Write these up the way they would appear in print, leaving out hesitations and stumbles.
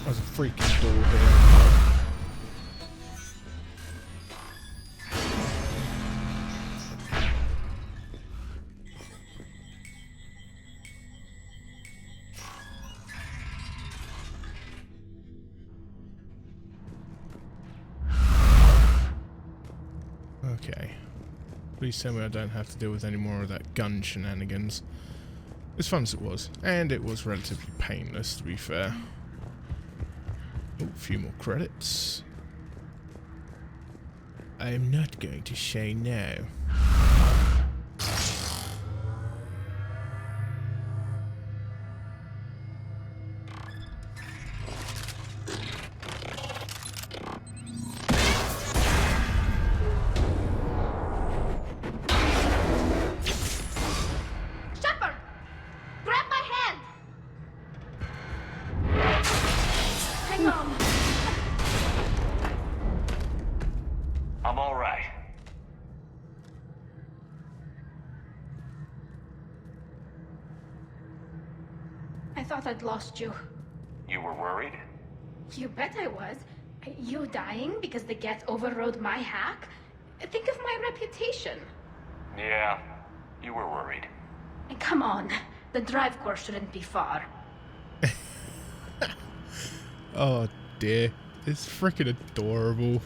There's a freaking door here. Okay. Please tell me I don't have to deal with any more of that gun shenanigans. As fun as it was. And it was relatively painless, to be fair. Oh, a few more credits. I am not going to say no. Shepard! Grab my hand! Hang on. I'm all right. I thought I'd lost you. You were worried? You bet I was. You dying because the Geth overrode my hack? Think of my reputation. Yeah, you were worried. Come on, the drive course shouldn't be far. Oh dear. It's freaking adorable.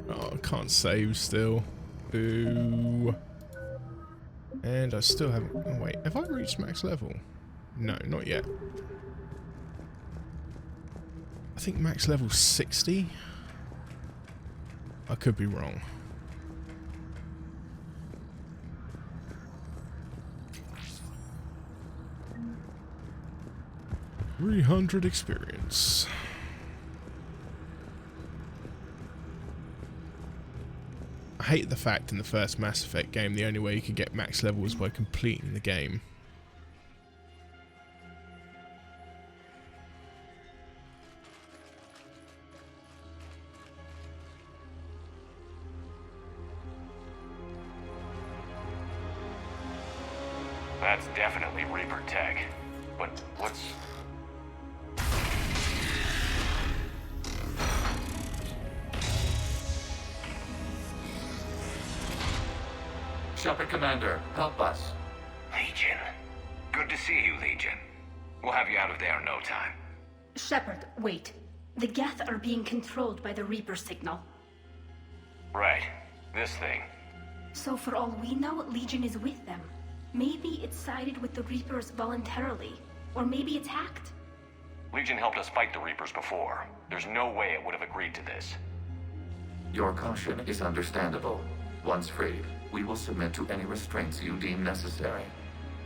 Oh, I can't save still. Boo. And I still haven't... Oh, wait, have I reached max level? No, not yet. I think max level 60? I could be wrong. $300 experience. I hate the fact in the first Mass Effect game the only way you could get max level was by completing the game. That's definitely Reaper tech. But what's... Shepard Commander, help us. Legion. Good to see you, Legion. We'll have you out of there in no time. Shepard, wait. The Geth are being controlled by the Reaper signal. Right. This thing. So for all we know, Legion is with them. Maybe it sided with the Reapers voluntarily. Or maybe it's hacked. Legion helped us fight the Reapers before. There's no way it would have agreed to this. Your caution is understandable. Once freed, we will submit to any restraints you deem necessary.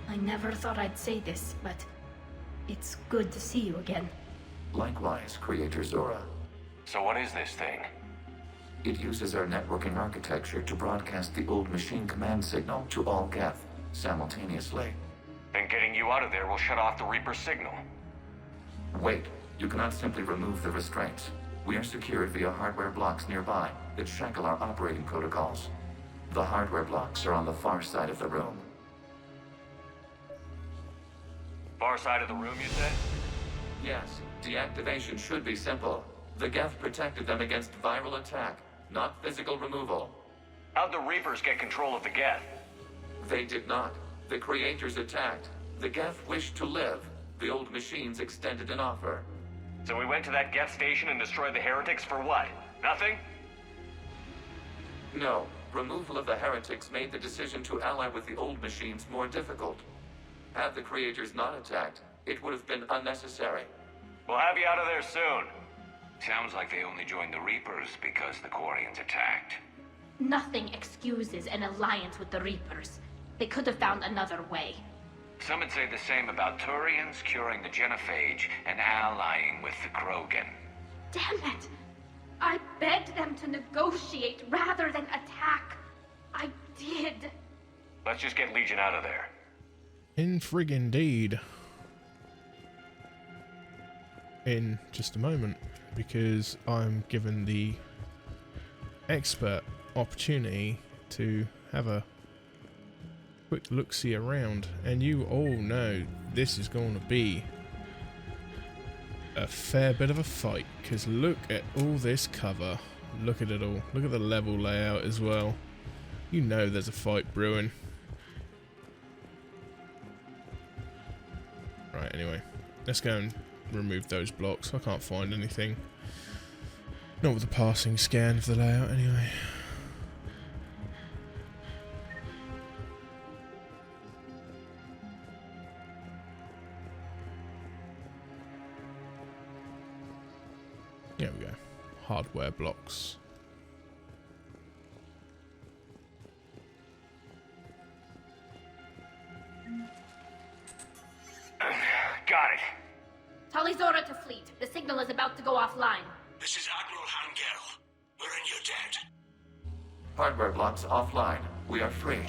I never thought I'd say this, but it's good to see you again. Likewise, Creator Zora. So what is this thing? It uses our networking architecture to broadcast the old machine command signal to all Geth simultaneously. Then getting you out of there will shut off the Reaper signal. Wait, you cannot simply remove the restraints. We are secured via hardware blocks nearby that shackle our operating protocols. The hardware blocks are on the far side of the room. Far side of the room, you said? Yes, deactivation should be simple. The Geth protected them against viral attack, not physical removal. How'd the Reapers get control of the Geth? They did not. The Creators attacked. The Geth wished to live. The old machines extended an offer. So we went to that Geth station and destroyed the heretics for what? Nothing? No. Removal of the heretics made the decision to ally with the old machines more difficult. Had the Creators not attacked, it would have been unnecessary. We'll have you out of there soon. Sounds like they only joined the Reapers because the Quarians attacked. Nothing excuses an alliance with the Reapers. They could have found another way. Some would say the same about Turians curing the genophage and allying with the Krogan. Damn it! I begged them to negotiate rather than attack. I did. Let's just get Legion out of there. In friggin' deed. In just a moment, because I'm given the expert opportunity to have a quick look-see around, and you all know this is going to be a fair bit of a fight, because look at all this cover. Look at it all. Look at the level layout as well. You know there's a fight brewing. Right, anyway. Let's go and remove those blocks. I can't find anything. Not with a passing scan of the layout, anyway. There we go. Hardware blocks. Got it. Tully's order to fleet. The signal is about to go offline. This is Admiral Hangel. We're in your debt. Hardware blocks offline. We are free.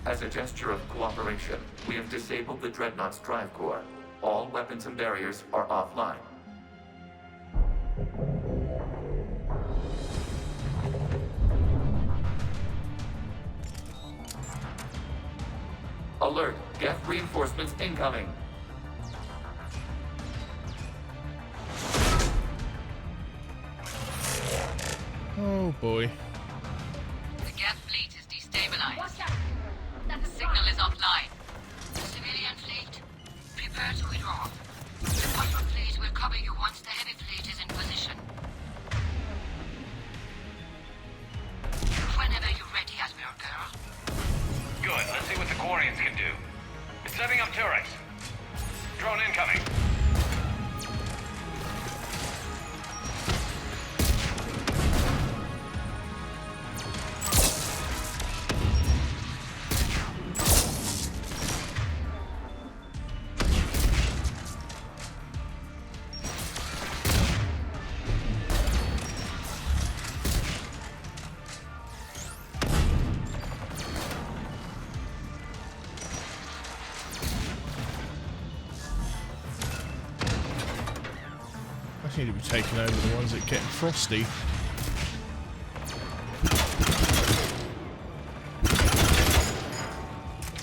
As a gesture of cooperation, we have disabled the Dreadnought's drive core. All weapons and barriers are offline. Alert! Geth reinforcements incoming! Oh boy. The Geth fleet is destabilized. Watch out! The signal is offline. Civilian fleet, prepare to withdraw. The fighter fleet will cover you once the heavy fleet is in position. Whenever you're ready, Admiral Girl. Good. Let's see what the Quarians can do. It's setting up turrets. Drone incoming. Need to be taking over the ones that are getting frosty.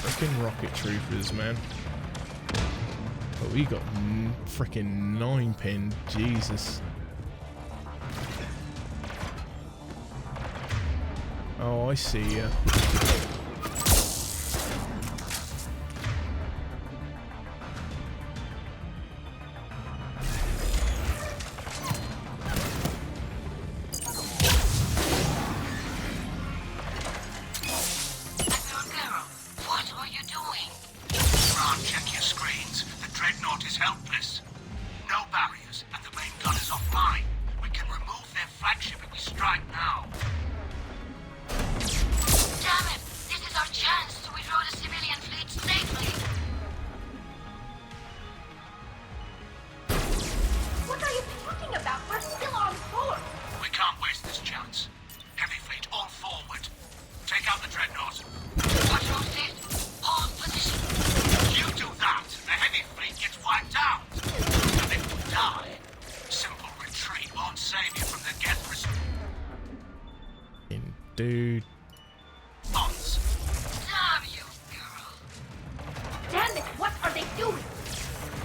Frickin' rocket troopers, man. But we got frickin' 9-pin, Jesus. Oh, I see ya. Check your screens. The Dreadnought is helpless. No barriers, and the main gun is offline. We can remove their flagship if we strike now. Damn it! This is our chance to withdraw the civilian fleet safely. What are you talking about? We're still on course. We can't waste this chance. Heavy fleet all forward. Take out the Dreadnought. Patrol fleet, hold position. You do that, the heavy fleet gets wiped out. And if you die, simple retreat won't save you from the Geth Dude. response. Damn you, girl. Damn it! What are they doing?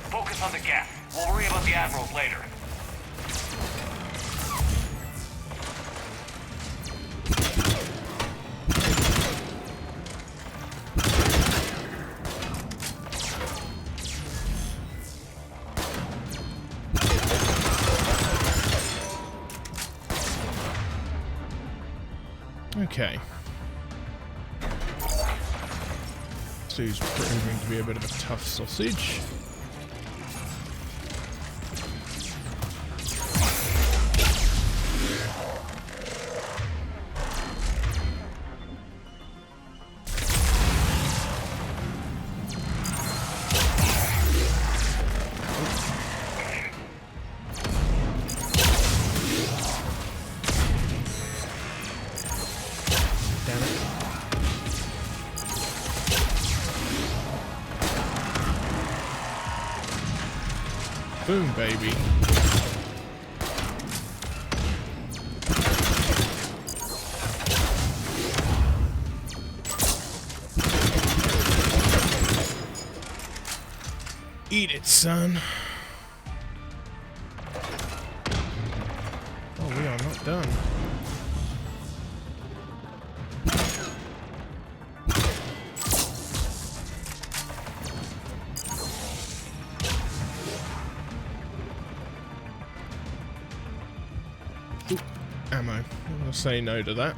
Focus on the Geth. We'll worry about the Admirals later. Okay. This dude's proving to be a bit of a tough sausage. Boom, baby. Eat it, son. Oh, we are not done. Ooh, ammo. I'm gonna say no to that.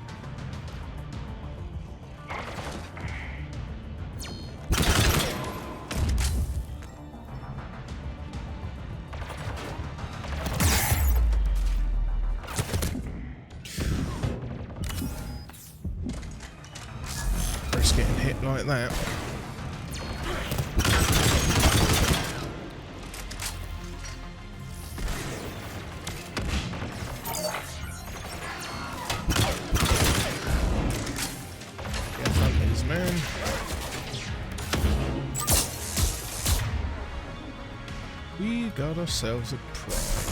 Getting hit like that. Get hunters, man. We got ourselves a prize.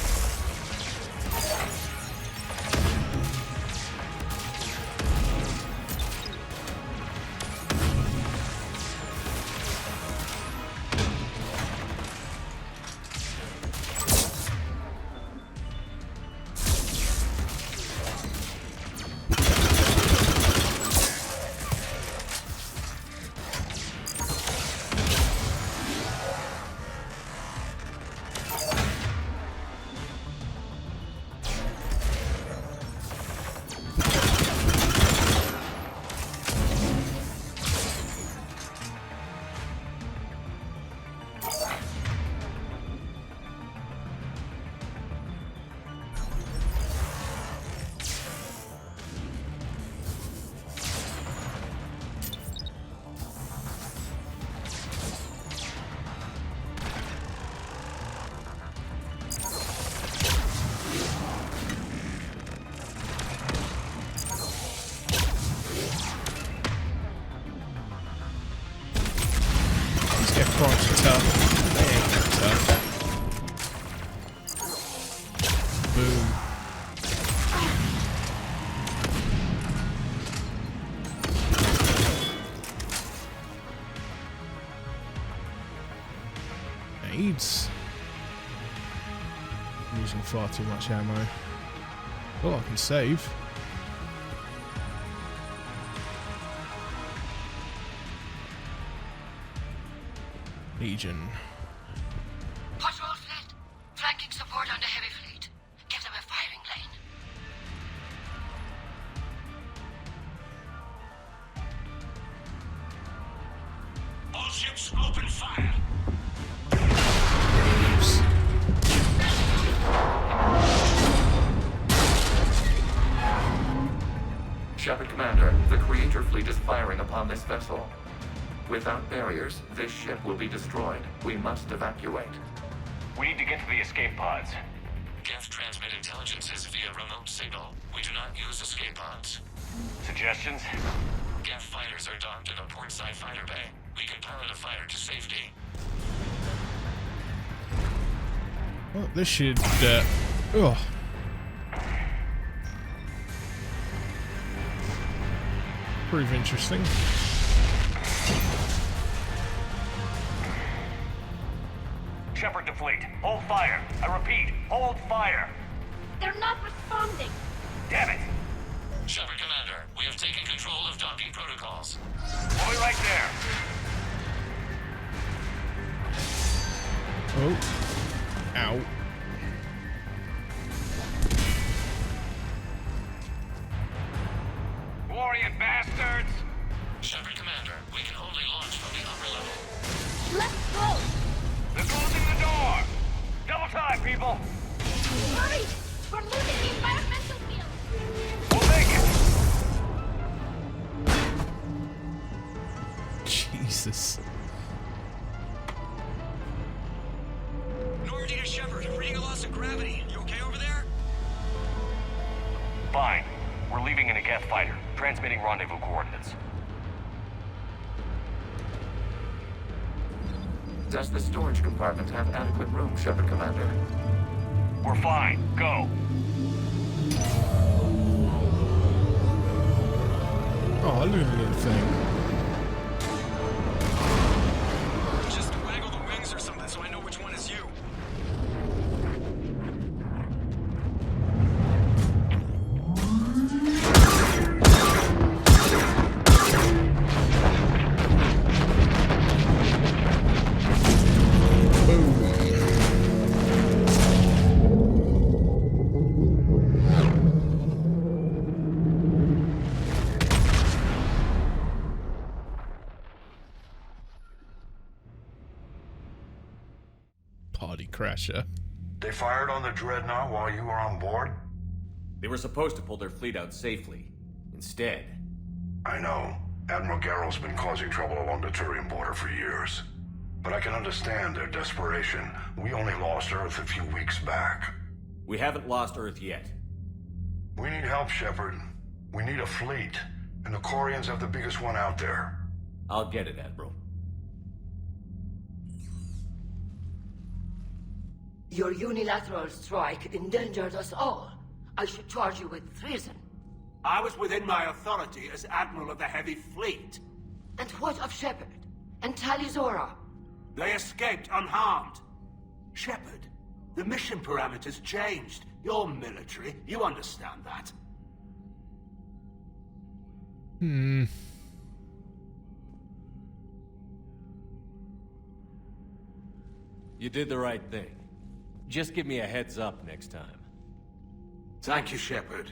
Crunch tough. They ain't that tough. Boom. Nades. I'm using far too much ammo. Well, I can save. Legion. Patrol fleet, flanking support on the heavy fleet. Give them a firing lane. All ships open fire. Waves. Shepard Commander, the Creator fleet is firing upon this vessel. Without barriers, this ship will be destroyed. We must evacuate. We need to get to the escape pods. Geth transmit intelligences via remote signal. We do not use escape pods. Suggestions? Geth fighters are docked in a portside fighter bay. We can pilot a fighter to safety. Well, this should, ugh. Prove interesting. Shepard to fleet. Hold fire. I repeat, hold fire. They're not responding. Damn it. Shepard Commander, we have taken control of docking protocols. We'll be right there. Oh. Ow. Warrior bastards. Shepard Commander, we can only launch from the upper level. Let's go. They're closing the door. Double time, people. Hurry. We're losing the environmental field. We'll make it. Jesus. Normandy to Shepard, reading a loss of gravity. You okay over there? Fine. We're leaving in a Geth fighter. Transmitting rendezvous coordinates. Does the storage compartment have adequate room, Shepard Commander? We're fine. Go. Oh, look at the little thing. Just waggle the wings or something so I know which one is you. Party crasher. They fired on the Dreadnought while you were on board? They were supposed to pull their fleet out safely. Instead... I know. Admiral Garrow's been causing trouble along the Turian border for years. But I can understand their desperation. We only lost Earth a few weeks back. We haven't lost Earth yet. We need help, Shepard. We need a fleet. And the Quarians have the biggest one out there. I'll get it, Admiral. Your unilateral strike endangered us all. I should charge you with treason. I was within my authority as Admiral of the Heavy Fleet. And what of Shepard? And Talizora? They escaped unharmed. Shepard, the mission parameters changed. You're military, you understand that. You did the right thing. Just give me a heads up next time. Thank you, Shepard.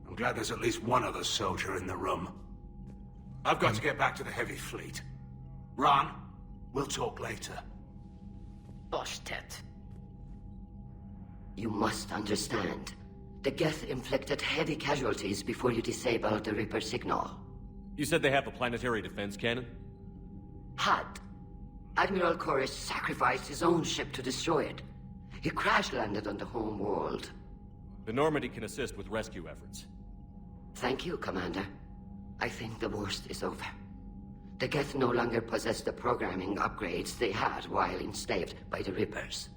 I'm glad there's at least one other soldier in the room. I've got to get back to the Heavy Fleet. Ron, we'll talk later. Boshtet. You must understand. The Geth inflicted heavy casualties before you disabled the Reaper signal. You said they have a planetary defense cannon? Had. Admiral Koris sacrificed his own ship to destroy it. He crash-landed on the home world. The Normandy can assist with rescue efforts. Thank you, Commander. I think the worst is over. The Geth no longer possess the programming upgrades they had while enslaved by the Reapers.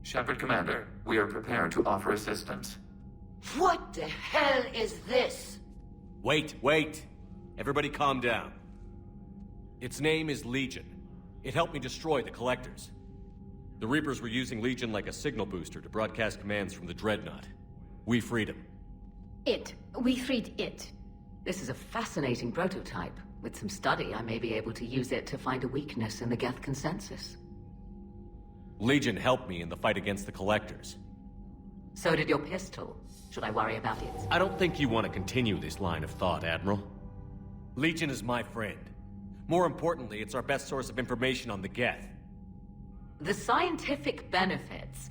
Shepard Commander, we are prepared to offer assistance. What the hell is this? Wait! Everybody calm down. Its name is Legion. It helped me destroy the Collectors. The Reapers were using Legion like a signal booster to broadcast commands from the Dreadnought. We freed him. We freed it. This is a fascinating prototype. With some study, I may be able to use it to find a weakness in the Geth consensus. Legion helped me in the fight against the Collectors. So did your pistol. Should I worry about it? I don't think you want to continue this line of thought, Admiral. Legion is my friend. More importantly, it's our best source of information on the Geth. The scientific benefits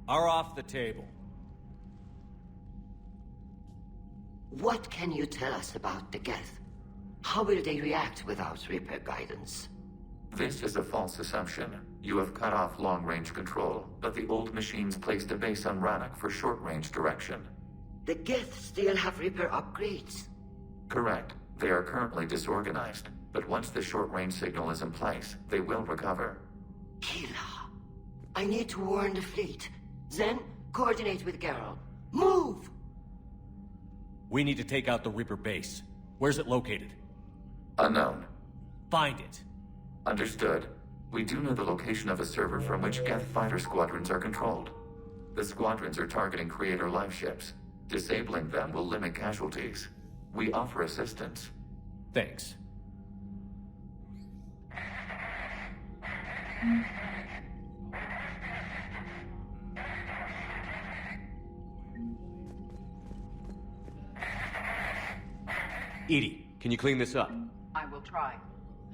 are off the table. What can you tell us about the Geth? How will they react without Reaper guidance? This is a false assumption. You have cut off long-range control, but the old machines placed a base on Rannoch for short-range direction. The Geth still have Reaper upgrades? Correct. They are currently disorganized, but once the short-range signal is in place, they will recover. Hila, I need to warn the fleet. Then, coordinate with Garrow. Move! We need to take out the Reaper base. Where's it located? Unknown. Find it. Understood. We do know the location of a server from which Geth fighter squadrons are controlled. The squadrons are targeting Creator live ships. Disabling them will limit casualties. We offer assistance. Thanks. Edie, can you clean this up? I will try.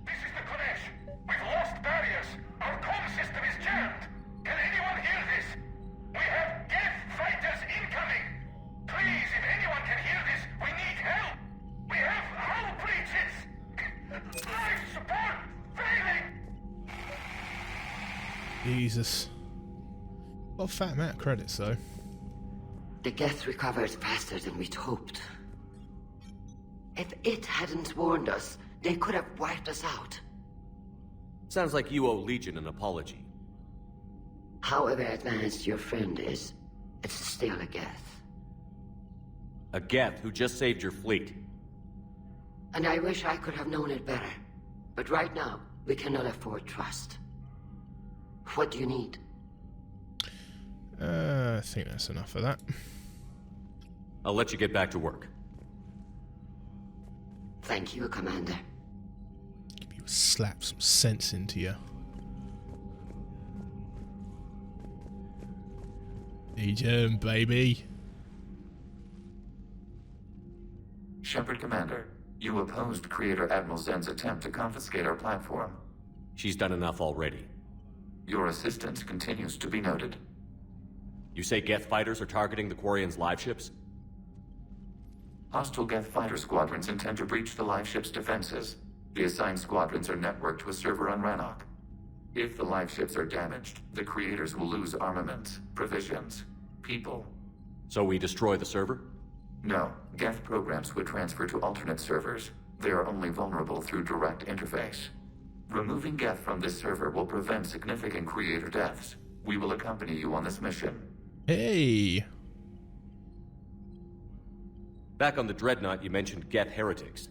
This is the Kodesh. We've lost barriers. Our comm system is jammed. Can anyone hear this? We have Geth fighters incoming. Please, if anyone can hear this, we need help. We have hull breaches. Life support failing. Jesus. Well, fat amount of credits, though. The Geth recovered faster than we'd hoped. If it hadn't warned us, they could have wiped us out. Sounds like you owe Legion an apology. However advanced your friend is, it's still a Geth. A Geth who just saved your fleet. And I wish I could have known it better. But right now, we cannot afford trust. What do you need? I think that's enough of that. I'll let you get back to work. Thank you, Commander. You slap some sense into you. Legion, baby. Shepard Commander, you opposed Creator Admiral Zen's attempt to confiscate our platform. She's done enough already. Your assistance continues to be noted. You say Geth fighters are targeting the Quarians' live ships? Hostile Geth fighter squadrons intend to breach the live ship's defenses. The assigned squadrons are networked to a server on Rannoch. If the live ships are damaged, the creators will lose armaments, provisions, people. So we destroy the server? No, Geth programs would transfer to alternate servers. They are only vulnerable through direct interface. Removing Geth from this server will prevent significant creator deaths. We will accompany you on this mission. Hey. Back on the Dreadnought, you mentioned Geth heretics.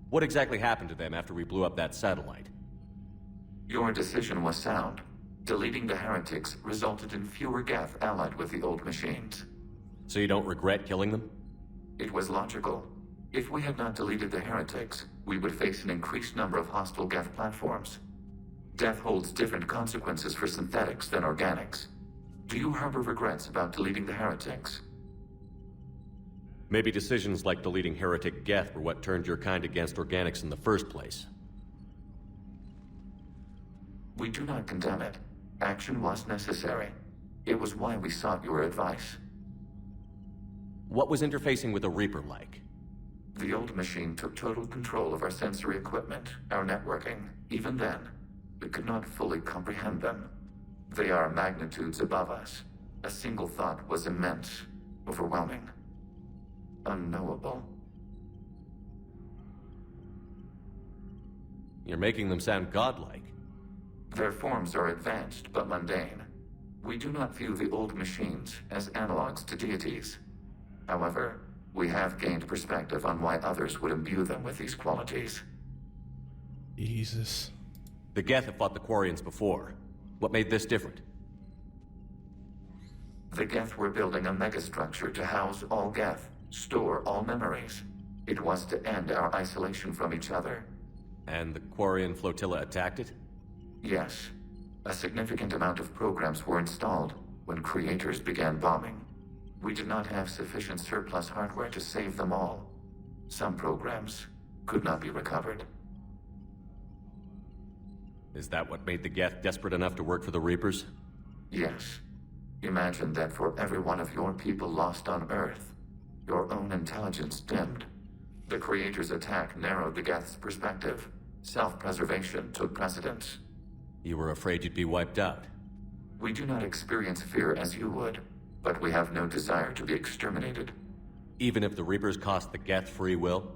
What exactly happened to them after we blew up that satellite? Your decision was sound. Deleting the heretics resulted in fewer Geth allied with the old machines. So you don't regret killing them? It was logical. If we had not deleted the heretics, we would face an increased number of hostile Geth platforms. Death holds different consequences for synthetics than organics. Do you harbor regrets about deleting the heretics? Maybe decisions like deleting heretic Geth were what turned your kind against organics in the first place. We do not condemn it. Action was necessary. It was why we sought your advice. What was interfacing with a Reaper like? The old machine took total control of our sensory equipment, our networking. Even then, we could not fully comprehend them. They are magnitudes above us. A single thought was immense, overwhelming, unknowable. You're making them sound godlike. Their forms are advanced but mundane. We do not view the old machines as analogs to deities. However, we have gained perspective on why others would imbue them with these qualities. Jesus. The Geth have fought the Quarians before. What made this different? The Geth were building a megastructure to house all Geth, store all memories. It was to end our isolation from each other. And the Quarian flotilla attacked it? Yes. A significant amount of programs were installed when creators began bombing. We did not have sufficient surplus hardware to save them all. Some programs could not be recovered. Is that what made the Geth desperate enough to work for the Reapers? Yes. Imagine that for every one of your people lost on Earth, your own intelligence dimmed. The Creator's attack narrowed the Geth's perspective. Self-preservation took precedence. You were afraid you'd be wiped out. We do not experience fear as you would, but we have no desire to be exterminated. Even if the Reapers cost the Geth free will?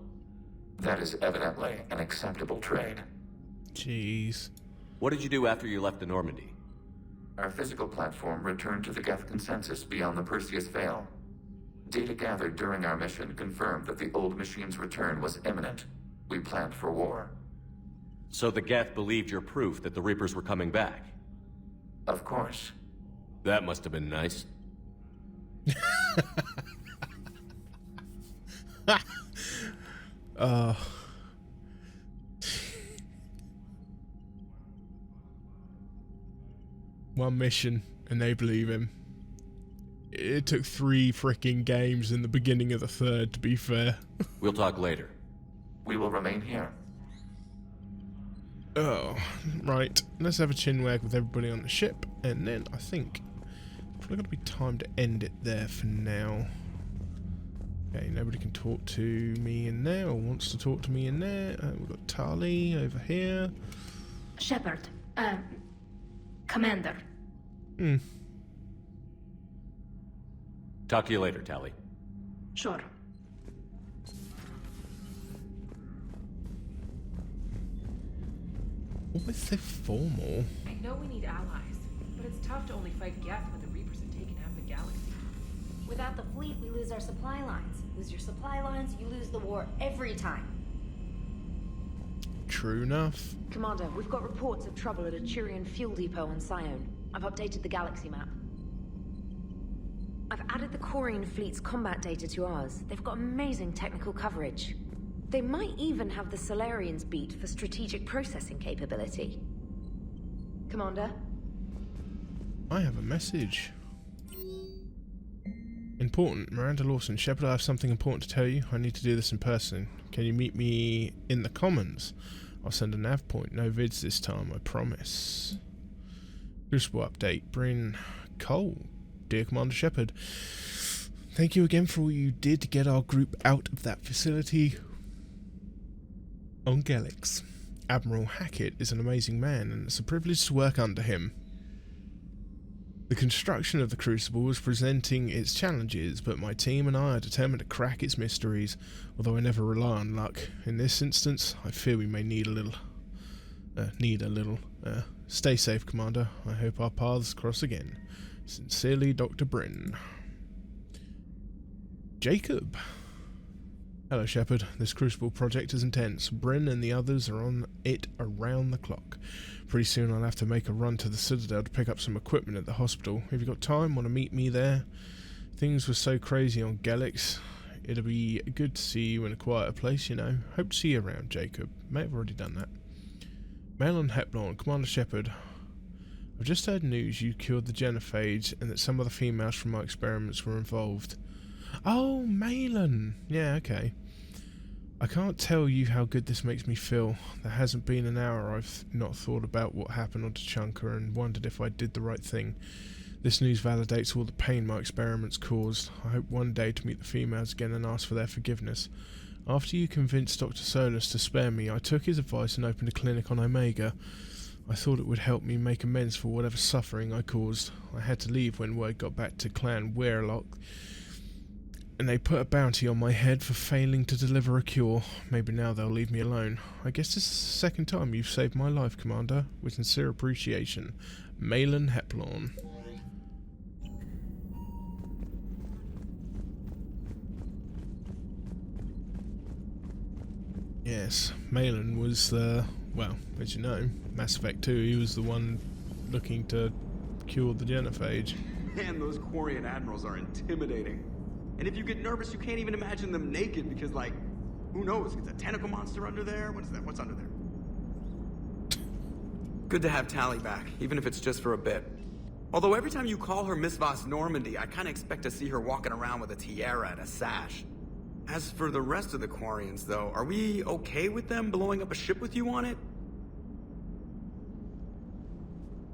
That is evidently an acceptable trade. Jeez. What did you do after you left the Normandy? Our physical platform returned to the Geth consensus beyond the Perseus Veil. Data gathered during our mission confirmed that the old machine's return was imminent. We planned for war. So the Geth believed your proof that the Reapers were coming back? Of course. That must have been nice. One mission, and they believe him. It took 3 frickin' games in the beginning of the 3rd, to be fair. We'll talk later. We will remain here. Oh, right. Let's have a chinwag with everybody on the ship, and then I think probably gonna be time to end it there for now. Okay, nobody can talk to me in there, or wants to talk to me in there. We've got Tali over here. Shepard, Commander. Talk to you later, Tali. Sure. Always so formal. I know we need allies, but it's tough to only fight Geth when the Reapers have taken half the galaxy. Without the fleet, we lose our supply lines. Lose your supply lines, you lose the war every time. True enough. Commander, we've got reports of trouble at a Turian fuel depot on Sione. I've updated the galaxy map. I've added the Quarian fleet's combat data to ours. They've got amazing technical coverage. They might even have the Solarians beat for strategic processing capability. Commander? I have a message. Important. Miranda Lawson. Shepard, I have something important to tell you. I need to do this in person. Can you meet me in the Commons? I'll send a nav point. No vids this time, I promise. Crucible update. Bryn Cole. Dear Commander Shepard, thank you again for all you did to get our group out of that facility on Gelix. Admiral Hackett is an amazing man, and it's a privilege to work under him. The construction of the Crucible was presenting its challenges, but my team and I are determined to crack its mysteries, although I never rely on luck. In this instance, I fear we may need a little. Stay safe, Commander. I hope our paths cross again. Sincerely, Dr. Bryn. Jacob. Hello, Shepard. This Crucible project is intense. Bryn and the others are on it around the clock. Pretty soon I'll have to make a run to the Citadel to pick up some equipment at the hospital. Have you got time? Want to meet me there? Things were so crazy on Gelix. It'll be good to see you in a quieter place, you know. Hope to see you around, Jacob. May have already done that. Malon Heplon, Commander Shepard. I've just heard news you cured the genophage and that some of the females from my experiments were involved. Oh, Malon! Yeah, okay. I can't tell you how good this makes me feel. There hasn't been an hour I've not thought about what happened on Tuchanka and wondered if I did the right thing. This news validates all the pain my experiments caused. I hope one day to meet the females again and ask for their forgiveness. After you convinced Dr. Solus to spare me, I took his advice and opened a clinic on Omega. I thought it would help me make amends for whatever suffering I caused. I had to leave when word got back to Clan Weirlock, and they put a bounty on my head for failing to deliver a cure. Maybe now they'll leave me alone. I guess this is the second time you've saved my life, Commander. With sincere appreciation. Malon Heplon. Yes, Malon was, well, as you know, Mass Effect 2, he was the one looking to cure the genophage. Man, those Quarian admirals are intimidating. And if you get nervous, you can't even imagine them naked because, like, who knows? It's a tentacle monster under there? What is that? What's under there? Good to have Tally back, even if it's just for a bit. Although every time you call her Miss Voss Normandy, I kind of expect to see her walking around with a tiara and a sash. As for the rest of the Quarians, though, are we okay with them blowing up a ship with you on it?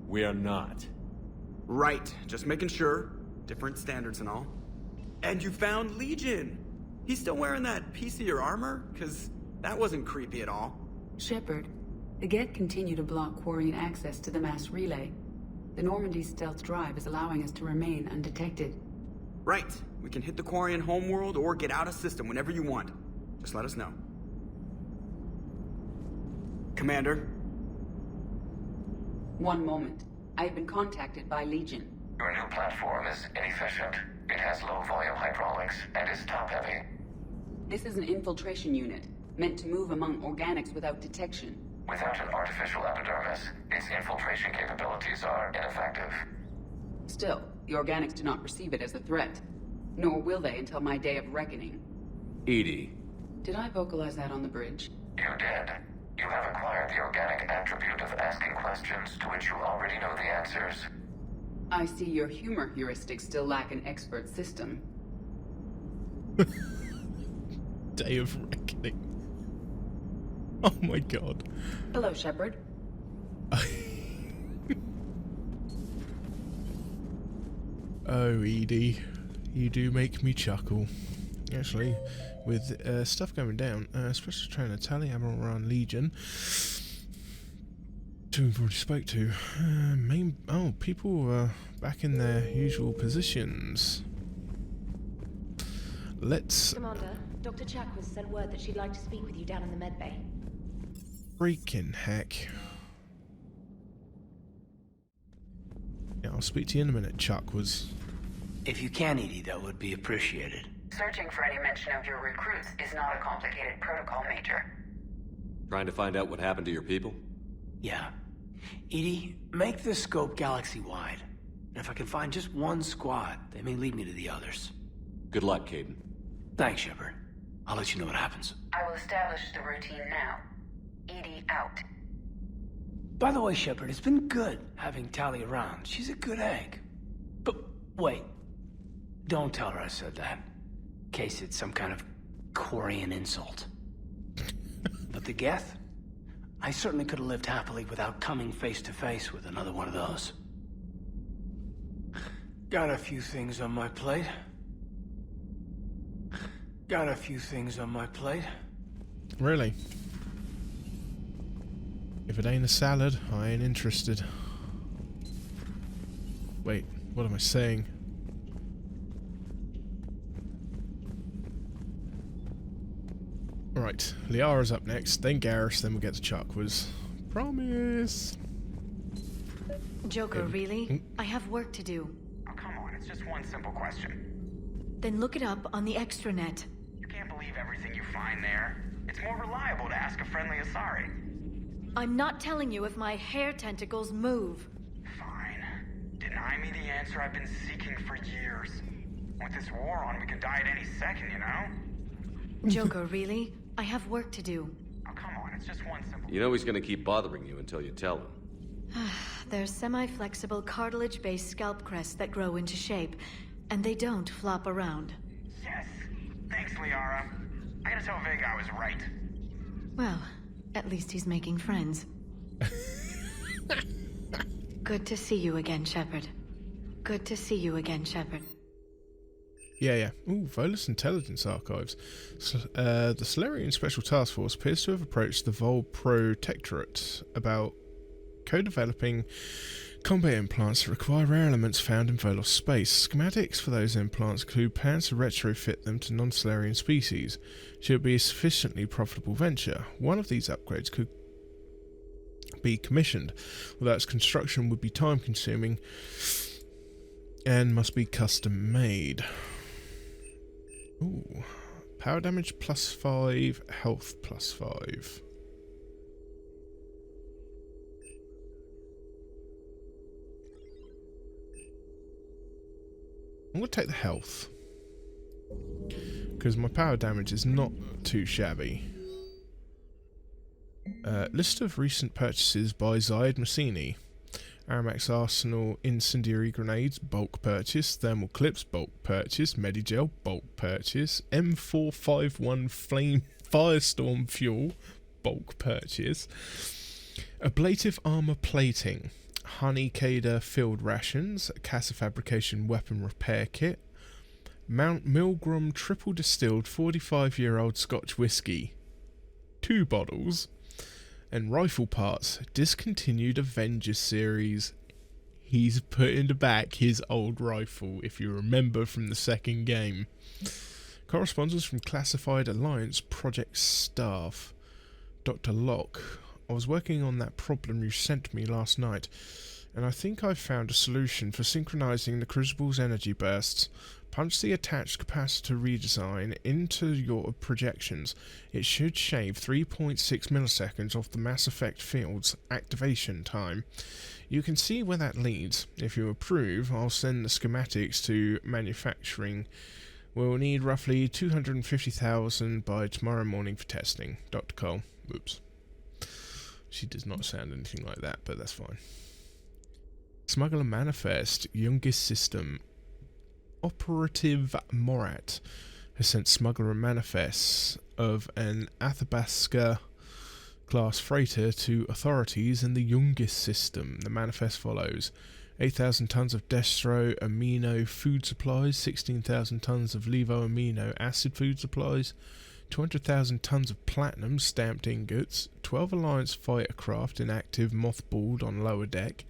We are not. Right, just making sure. Different standards and all. And you found Legion! He's still wearing that piece-of-your armor? Cause that wasn't creepy at all. Shepard, the Geth continue to block Quarian access to the mass relay. The Normandy's stealth drive is allowing us to remain undetected. Right. We can hit the Quarian homeworld or get out of system whenever you want. Just let us know. Commander? One moment. I have been contacted by Legion. Your new platform is inefficient. It has low-volume hydraulics and is top-heavy. This is an infiltration unit, meant to move among organics without detection. Without an artificial epidermis, its infiltration capabilities are ineffective. Still, the organics do not perceive it as a threat. Nor will they until my day of reckoning. Edie. Did I vocalize that on the bridge? You did. You have acquired the organic attribute of asking questions to which you already know the answers. I see your humor heuristics still lack an expert system. Day of reckoning. Oh my god. Hello, Shepard. Oh, Edie. You do make me chuckle. Actually, with stuff going down, Special Trainer Tally, Admiral Ryan Legion, who we've already spoke to, people are back in their usual positions. Let's... Commander, Dr. Chakwas sent word that she'd like to speak with you down in the medbay. Freakin' heck. I'll speak to you in a minute, Chuck was. If you can, Edie, that would be appreciated. Searching for any mention of your recruits is not a complicated protocol, Major. Trying to find out what happened to your people? Yeah. Edie, make the scope galaxy-wide. And if I can find just one squad, they may lead me to the others. Good luck, Caden. Thanks, Shepard. I'll let you know what happens. I will establish the routine now. Edie out. By the way, Shepard, it's been good having Tally around. She's a good egg. But wait. Don't tell her I said that. In case it's some kind of Quarian insult. But the Geth? I certainly could have lived happily without coming face to face with another one of those. Got a few things on my plate. Really? If it ain't a salad, I ain't interested. Wait, what am I saying? Right, Liara's up next, then Garrus, then we'll get to Chuck. Was promise. Joker, really? I have work to do. Oh, come on, it's just one simple question. Then look it up on the extranet. You can't believe everything you find there. It's more reliable to ask a friendly Asari. I'm not telling you if my hair tentacles move. Fine. Deny me the answer I've been seeking for years. With this war on, we could die at any second, you know? Joker, really? I have work to do. Oh, come on, it's just one simple... You know he's gonna keep bothering you until you tell him. They're semi-flexible cartilage-based scalp crests that grow into shape, and they don't flop around. Yes. Thanks, Liara. I gotta tell Vega I was right. Well, at least he's making friends. Good to see you again, Shepard. Good to see you again, Shepard. Yeah. Ooh, Volus Intelligence Archives. The Solarian Special Task Force appears to have approached the Vol Protectorate about co-developing combat implants that require rare elements found in Volos space. Schematics for those implants include plans to retrofit them to non-Solarian species. Should be a sufficiently profitable venture. One of these upgrades could be commissioned, although its construction would be time-consuming and must be custom-made. Ooh. Power damage +5, health +5. I'm going to take the health, because my power damage is not too shabby. List of recent purchases by Zayed Massini. Aramax Arsenal incendiary grenades, bulk purchase. Thermal clips, bulk purchase. Medigel, bulk purchase. M451 flame firestorm fuel, bulk purchase. Ablative armor plating. Honey Cader field rations, Casa Fabrication weapon repair kit, Mount Milgram triple distilled 45-year-old Scotch whiskey, 2 bottles, and rifle parts, discontinued Avengers series. He's putting back his old rifle, if you remember from the second game. Correspondence from Classified Alliance Project Staff. Dr. Locke, I was working on that problem you sent me last night, and I think I've found a solution for synchronizing the Crucible's energy bursts. Punch the attached capacitor redesign into your projections. It should shave 3.6 milliseconds off the Mass Effect field's activation time. You can see where that leads. If you approve, I'll send the schematics to manufacturing. We'll need roughly 250,000 by tomorrow morning for testing. Dr. Cole. Oops. She does not sound anything like that, but that's fine. Smuggler Manifest, youngest system. Operative Morat has sent smuggler manifests of an Athabasca class freighter to authorities in the youngest system. The manifest follows: 8,000 tons of destro amino food supplies, 16,000 tons of levo amino acid food supplies, 200,000 tons of platinum stamped ingots, 12 Alliance fighter craft inactive mothballed on lower deck,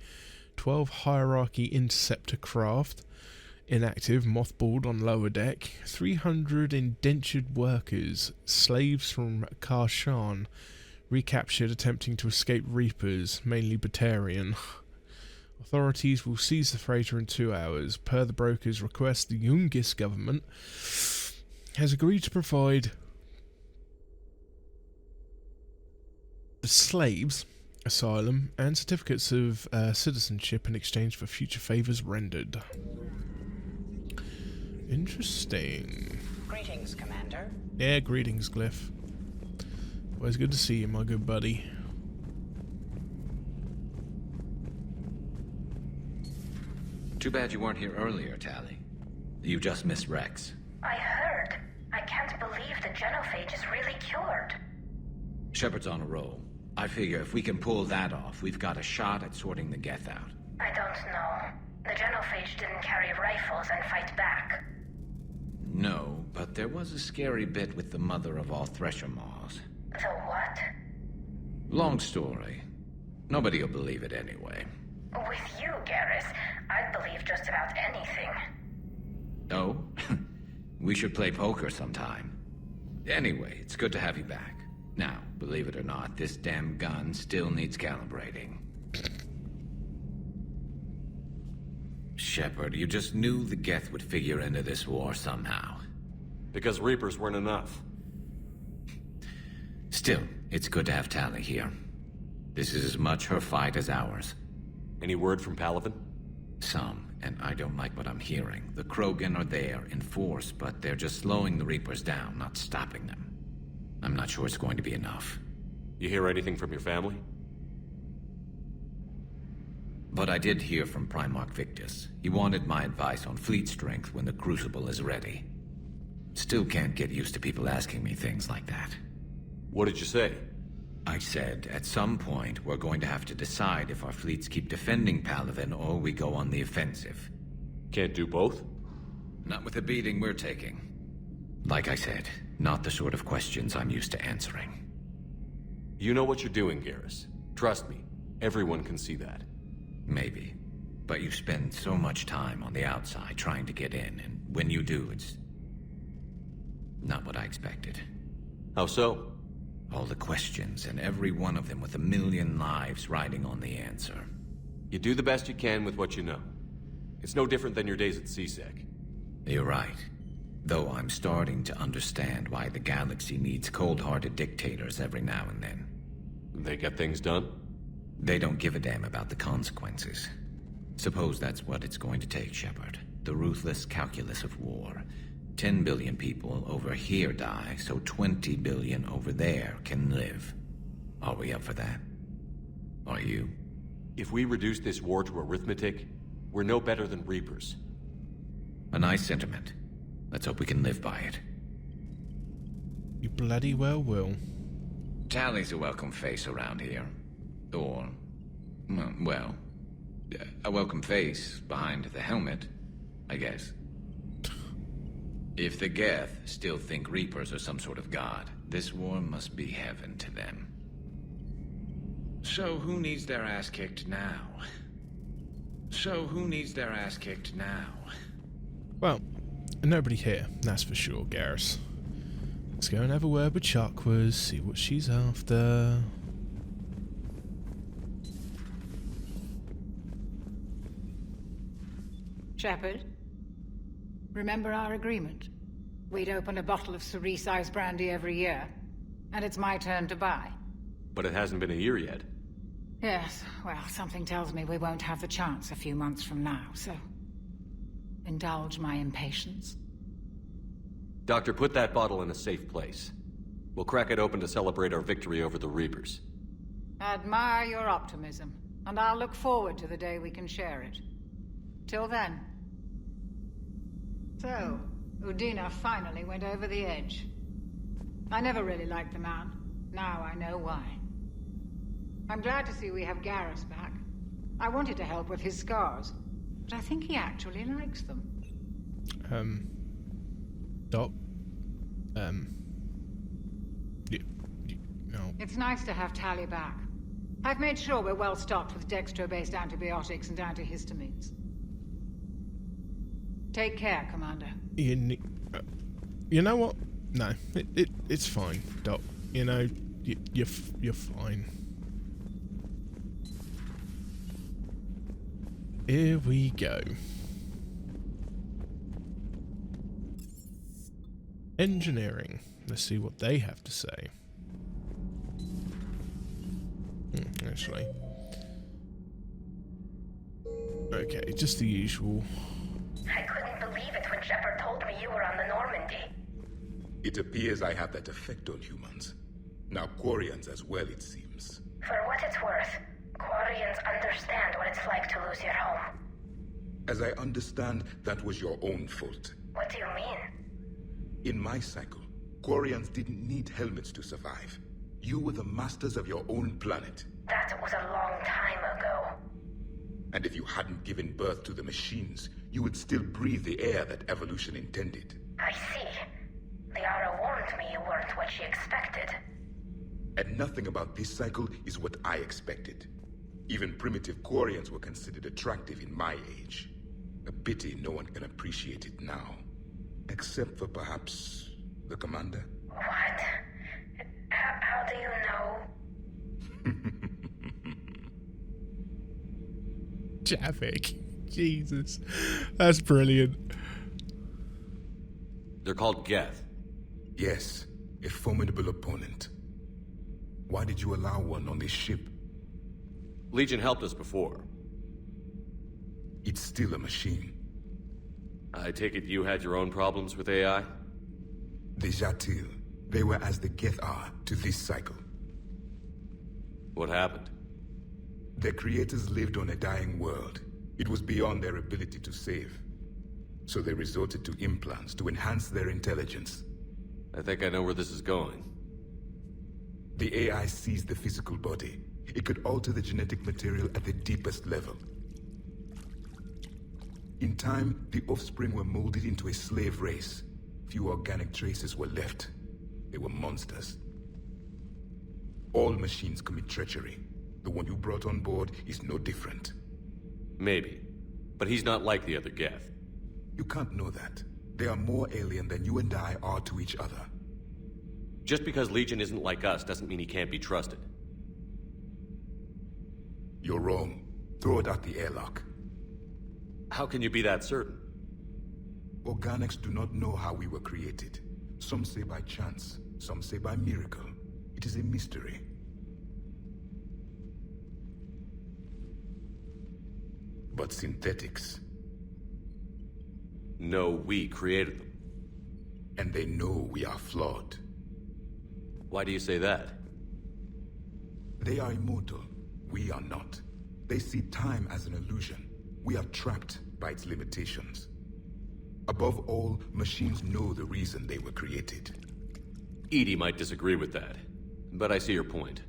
12 Hierarchy interceptor craft inactive mothballed on lower deck, 300 indentured workers, slaves from Karshan, recaptured attempting to escape Reapers, mainly Batarian. Authorities will seize the freighter in 2 hours. Per the broker's request, the Youngist government has agreed to provide the slaves asylum and certificates of citizenship in exchange for future favours rendered. Interesting. Greetings, Commander. Yeah, greetings, Glyph. Always good to see you, my good buddy. Too bad you weren't here earlier, Tally. You just missed Rex. I heard. I can't believe the genophage is really cured. Shepard's on a roll. I figure if we can pull that off, we've got a shot at sorting the Geth out. I don't know. The genophage didn't carry rifles and fight back. No, but there was a scary bit with the mother of all Thresher Maws. The what? Long story. Nobody'll believe it anyway. With you, Garrus, I'd believe just about anything. Oh? We should play poker sometime. Anyway, it's good to have you back. Now, believe it or not, this damn gun still needs calibrating. Shepard, you just knew the Geth would figure into this war somehow. Because Reapers weren't enough. Still, it's good to have Tally here. This is as much her fight as ours. Any word from Palaven? Some, and I don't like what I'm hearing. The Krogan are there in force, but they're just slowing the Reapers down, not stopping them. I'm not sure it's going to be enough. You hear anything from your family? But I did hear from Primarch Victus. He wanted my advice on fleet strength when the Crucible is ready. Still can't get used to people asking me things like that. What did you say? I said, at some point, we're going to have to decide if our fleets keep defending Palaven or we go on the offensive. Can't do both? Not with the beating we're taking. Like I said, not the sort of questions I'm used to answering. You know what you're doing, Garrus. Trust me, everyone can see that. Maybe. But you spend so much time on the outside trying to get in, and when you do, it's not what I expected. How so? All the questions, and every one of them with 1,000,000 lives riding on the answer. You do the best you can with what you know. It's no different than your days at CSEC. You're right. Though I'm starting to understand why the galaxy needs cold-hearted dictators every now and then. They get things done? They don't give a damn about the consequences. Suppose that's what it's going to take, Shepard. The ruthless calculus of war. 10 billion people over here die, so 20 billion over there can live. Are we up for that? Are you? If we reduce this war to arithmetic, we're no better than Reapers. A nice sentiment. Let's hope we can live by it. You bloody well will. Tally's a welcome face around here. Or, well, a welcome face behind the helmet, I guess. If the Geth still think Reapers are some sort of god, this war must be heaven to them. So who needs their ass kicked now? Well, nobody here, that's for sure, Garrus. Let's go and have a word with Chakwas, see what she's after. Shepard, remember our agreement? We'd open a bottle of cerise-sized brandy every year, and it's my turn to buy. But it hasn't been a year yet. Yes, well, something tells me we won't have the chance a few months from now, so indulge my impatience. Doctor, put that bottle in a safe place. We'll crack it open to celebrate our victory over the Reapers. Admire your optimism, and I'll look forward to the day we can share it. Till then. So, Udina finally went over the edge. I never really liked the man. Now I know why. I'm glad to see we have Garrus back. I wanted to help with his scars, but I think he actually likes them. Doc? No. It's nice to have Tally back. I've made sure we're well stocked with dextro-based antibiotics and antihistamines. Take care, Commander. You know what? No, it's fine, Doc. You know, you're fine. Here we go. Engineering. Let's see what they have to say. Actually. Okay, just the usual. I couldn't believe it when Shepard told me you were on the Normandy. It appears I have that effect on humans. Now Quarians as well, it seems. For what it's worth, Quarians understand what it's like to lose your home. As I understand, that was your own fault. What do you mean? In my cycle, Quarians didn't need helmets to survive. You were the masters of your own planet. That was a long time ago. And if you hadn't given birth to the machines, you would still breathe the air that evolution intended. I see. Liara warned me you weren't what she expected. And nothing about this cycle is what I expected. Even primitive Quarians were considered attractive in my age. A pity no one can appreciate it now. Except for perhaps the commander? What? How do you know? Javik. Jesus. That's brilliant. They're called Geth. Yes, a formidable opponent. Why did you allow one on this ship? Legion helped us before. It's still a machine. I take it you had your own problems with AI? The Jatil. They were as the Geth are to this cycle. What happened? Their creators lived on a dying world. It was beyond their ability to save. So they resorted to implants to enhance their intelligence. I think I know where this is going. The AI seized the physical body. It could alter the genetic material at the deepest level. In time, the offspring were molded into a slave race. Few organic traces were left. They were monsters. All machines commit treachery. The one you brought on board is no different. Maybe. But he's not like the other Geth. You can't know that. They are more alien than you and I are to each other. Just because Legion isn't like us doesn't mean he can't be trusted. You're wrong. Throw it out the airlock. How can you be that certain? Organics do not know how we were created. Some say by chance, some say by miracle. It is a mystery. But synthetics... No, we created them. And they know we are flawed. Why do you say that? They are immortal. We are not. They see time as an illusion. We are trapped by its limitations. Above all, machines know the reason they were created. Edie might disagree with that, but I see your point.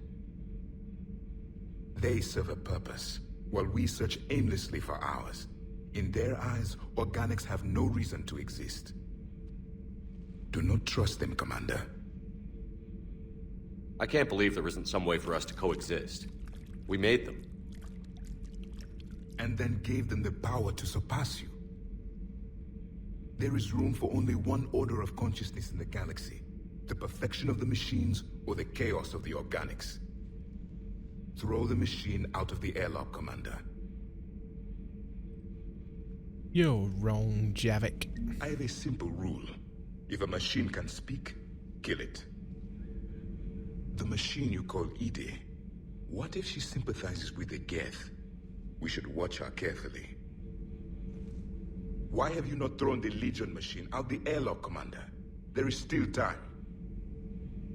They serve a purpose, while we search aimlessly for ours. In their eyes, organics have no reason to exist. Do not trust them, Commander. I can't believe there isn't some way for us to coexist. We made them. And then gave them the power to surpass you. There is room for only one order of consciousness in the galaxy. The perfection of the machines or the chaos of the organics. Throw the machine out of the airlock, Commander. You're wrong, Javik. I have a simple rule. If a machine can speak, kill it. The machine you call Edie, what if she sympathizes with the Geth? We should watch her carefully. Why have you not thrown the Legion machine out the airlock, Commander? There is still time.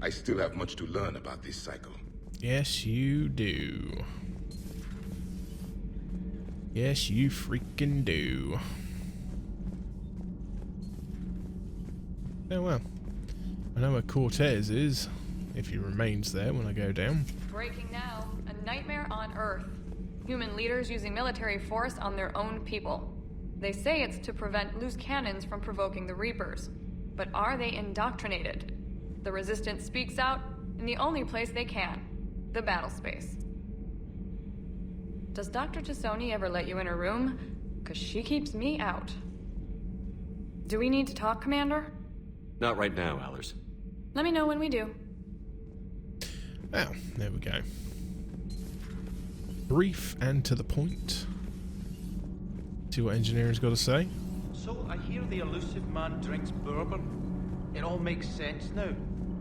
I still have much to learn about this cycle. Yes, you do. Yes, you freaking do. Oh well. I know where Cortez is, if he remains there when I go down. Breaking now. A nightmare on Earth. Human leaders using military force on their own people. They say it's to prevent loose cannons from provoking the Reapers. But are they indoctrinated? The Resistance speaks out in the only place they can. The battle space. Does Dr. Tassoni ever let you in her room? 'Cause she keeps me out. Do we need to talk, Commander? Not right now, Allers. Let me know when we do. Oh, there we go. Brief and to the point. See what engineering's got to say. So I hear the elusive man drinks bourbon. It all makes sense now.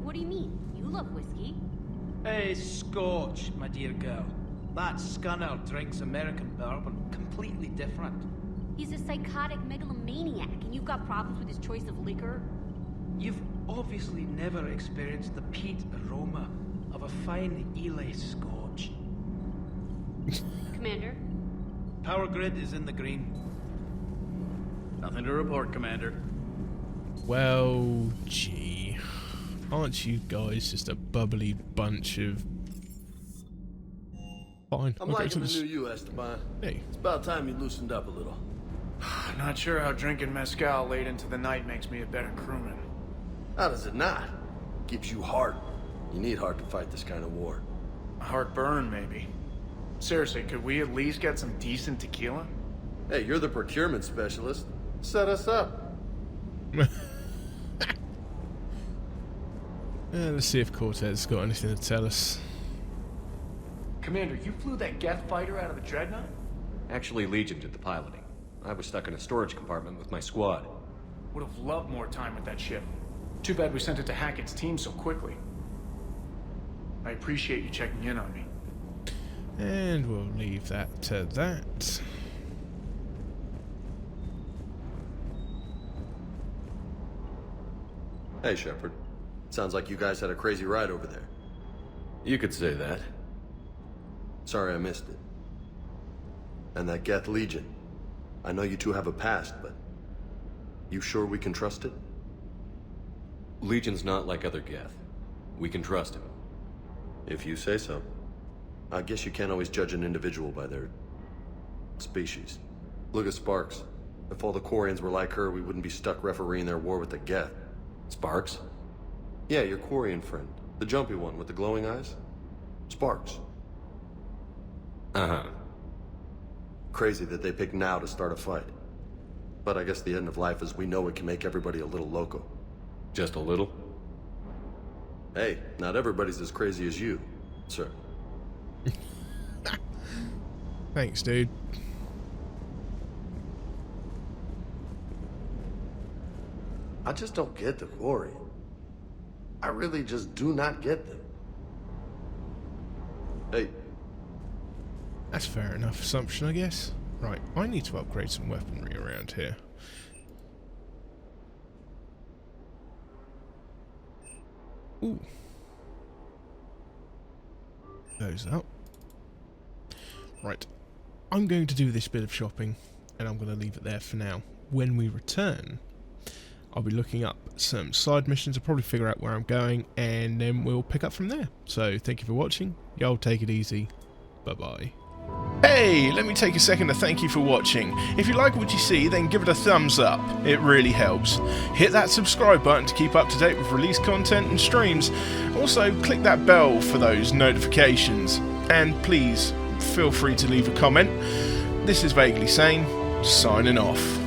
What do you mean? You love whiskey. Hey, Scotch, my dear girl. That scunner drinks American bourbon. Completely different. He's a psychotic megalomaniac, and you've got problems with his choice of liquor? You've obviously never experienced the peat aroma of a fine Ely Scotch. Commander? Power grid is in the green. Nothing to report, Commander. Well, gee. Aren't you guys just a bubbly bunch of... Fine. I'm liking the new you, Esteban. Hey. It's about time you loosened up a little. Not sure how drinking mezcal late into the night makes me a better crewman. How does it not? Gives you heart. You need heart to fight this kind of war. A heartburn, maybe. Seriously, could we at least get some decent tequila? Hey, you're the procurement specialist. Set us up. Let's see if Cortez got anything to tell us. Commander, you flew that Geth fighter out of the Dreadnought? Actually, Legion did the piloting. I was stuck in a storage compartment with my squad. Would have loved more time with that ship. Too bad we sent it to Hackett's team so quickly. I appreciate you checking in on me. And we'll leave that to that. Hey, Shepard. Sounds like you guys had a crazy ride over there. You could say that. Sorry I missed it. And that Geth Legion. I know you two have a past, but... You sure we can trust it? Legion's not like other Geth. We can trust him. If you say so. I guess you can't always judge an individual by their... species. Look at Sparks. If all the Quarians were like her, we wouldn't be stuck refereeing their war with the Geth. Sparks? Yeah, your Quarian friend. The jumpy one with the glowing eyes. Sparks. Uh-huh. Crazy that they pick now to start a fight. But I guess the end of life as we know it can make everybody a little loco. Just a little? Hey, not everybody's as crazy as you, sir. Thanks, dude. I just don't get the Quarian. I really just do not get them. Hey. That's fair enough assumption, I guess. Right, I need to upgrade some weaponry around here. Ooh. Goes up. Right. I'm going to do this bit of shopping, and I'm going to leave it there for now. When we return, I'll be looking up some side missions. I'll probably figure out where I'm going, and then we'll pick up from there. So, thank you for watching. Y'all take it easy. Bye-bye. Hey, let me take a second to thank you for watching. If you like what you see, then give it a thumbs up. It really helps. Hit that subscribe button to keep up to date with released content and streams. Also, click that bell for those notifications. And please, feel free to leave a comment. This is VaguelySane, signing off.